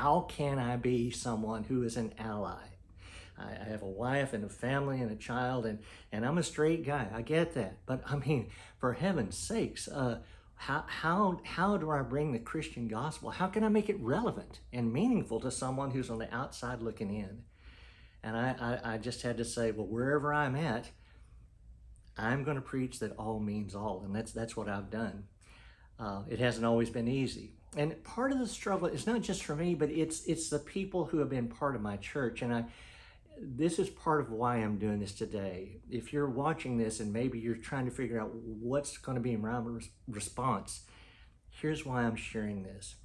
how can I be someone who is an ally? I have a wife and a family and a child, and I'm a straight guy. I get that. But I mean, for heaven's sakes, how do I bring the Christian gospel? How can I make it relevant and meaningful to someone who's on the outside looking in? And I just had to say, well, wherever I'm at, I'm going to preach that all means all. And that's what I've done. It hasn't always been easy. And part of the struggle is not just for me, but it's the people who have been part of my church. And this is part of why I'm doing this today. If you're watching this and maybe you're trying to figure out what's going to be my response, here's why I'm sharing this.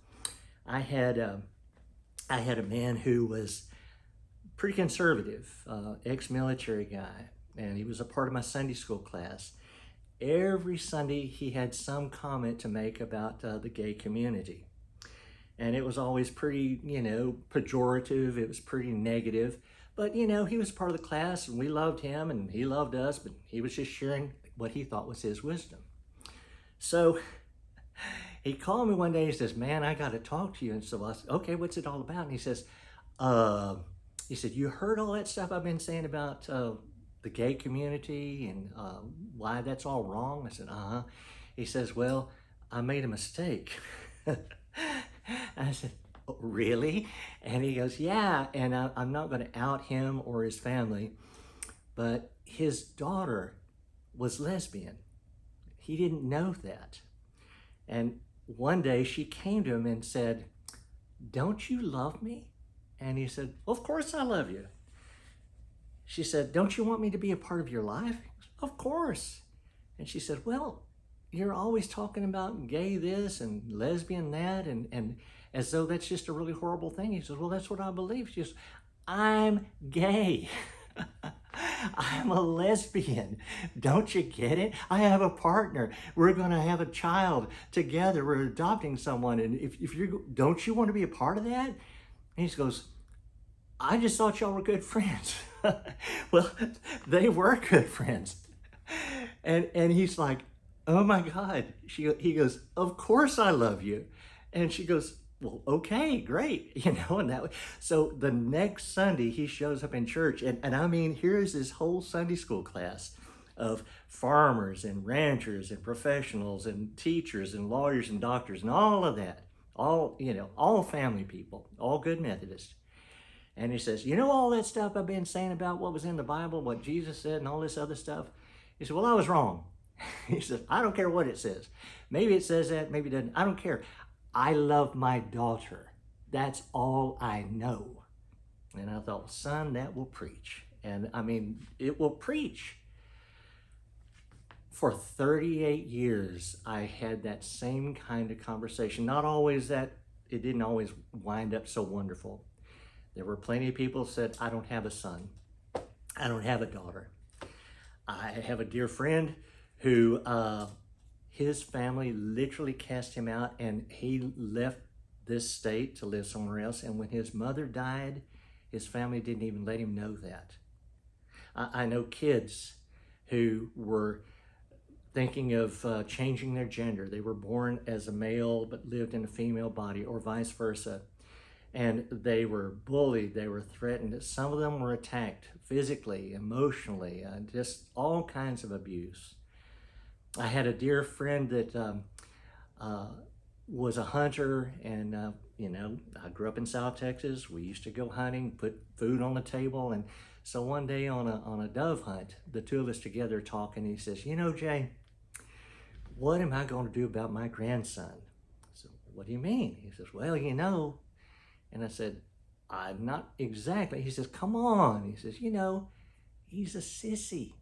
I had a man who was pretty conservative, ex-military guy, and he was a part of my Sunday school class. Every Sunday he had some comment to make about the gay community. And it was always pretty, pejorative. It was pretty negative. But, he was part of the class, and we loved him, and he loved us, but he was just sharing what he thought was his wisdom. So he called me one day, he says, man, I got to talk to you. And so I said, okay, what's it all about? And he says, you heard all that stuff I've been saying about the gay community and why that's all wrong? I said, uh-huh. He says, well, I made a mistake. I said, oh, really? And he goes, yeah, and I'm not going to out him or his family, but his daughter was lesbian. He didn't know that. And one day she came to him and said, don't you love me? And he said, of course I love you. She said, don't you want me to be a part of your life? He goes, of course. And she said, well, you're always talking about gay this and lesbian that, and as though that's just a really horrible thing. He says, well, that's what I believe. She goes, I'm gay. I'm a lesbian. Don't you get it? I have a partner. We're going to have a child together. We're adopting someone. And if you don't you want to be a part of that? And he goes, I just thought y'all were good friends. Well, they were good friends. And he's like, oh my God. He goes, of course I love you. And she goes, well, okay, great. And that way. So the next Sunday he shows up in church. And I mean, here's this whole Sunday school class of farmers and ranchers and professionals and teachers and lawyers and doctors and all of that. All family people, all good Methodists. And he says, all that stuff I've been saying about what was in the Bible, what Jesus said and all this other stuff? He said, well, I was wrong. He says, I don't care what it says. Maybe it says that, maybe it doesn't. I don't care. I love my daughter. That's all I know. And I thought, son, that will preach. And I mean, it will preach. For 38 years, I had that same kind of conversation. Not always that, it didn't always wind up so wonderful. There were plenty of people who said, I don't have a son. I don't have a daughter. I have a dear friend who, his family literally cast him out, and he left this state to live somewhere else. And when his mother died, his family didn't even let him know that. I know kids who were thinking of changing their gender. They were born as a male but lived in a female body, or vice versa. And they were bullied, they were threatened. Some of them were attacked physically, emotionally, just all kinds of abuse. I had a dear friend that was a hunter, and I grew up in South Texas. We used to go hunting, put food on the table, and so one day on a dove hunt, the two of us together talking, he says, Jay, what am I going to do about my grandson? I said, what do you mean? He says, well, and I said, not exactly. He says, come on. He says, he's a sissy.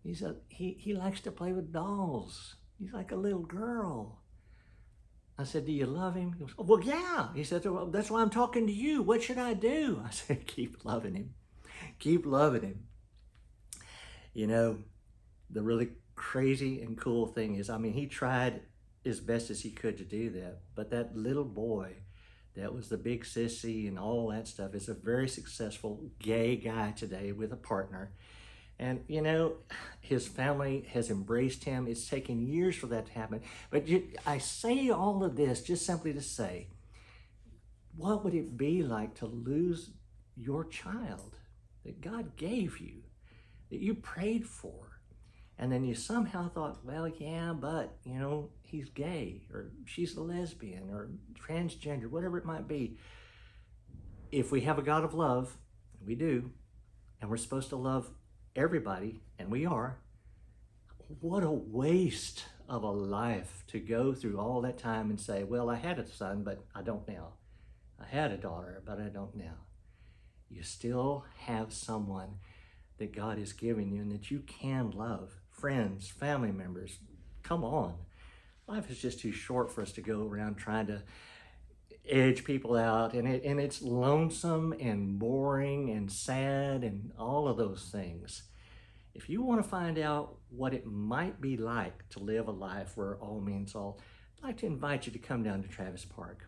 He likes to play with dolls. He's like a little girl. I said, do you love him? He goes, oh, well, yeah. He said, well, that's why I'm talking to you. What should I do? I said, keep loving him. Keep loving him. The really crazy and cool thing is, he tried as best as he could to do that. But that little boy that was the big sissy and all that stuff is a very successful gay guy today with a partner. And, his family has embraced him. It's taken years for that to happen. But I say all of this just simply to say, What would it be like to lose your child that God gave you, that you prayed for? And then you somehow thought, well, yeah, but, he's gay or she's a lesbian or transgender, whatever it might be. If we have a God of love, we do, and we're supposed to love everybody, and we are, what a waste of a life to go through all that time and say, well, I had a son, but I don't now. I had a daughter, but I don't now. You still have someone that God has given you and that you can love. Friends, family members, come on. Life is just too short for us to go around trying to edge people out, and it's lonesome and boring and sad and all of those things. If you want to find out what it might be like to live a life where all means all, I'd like to invite you to come down to Travis Park.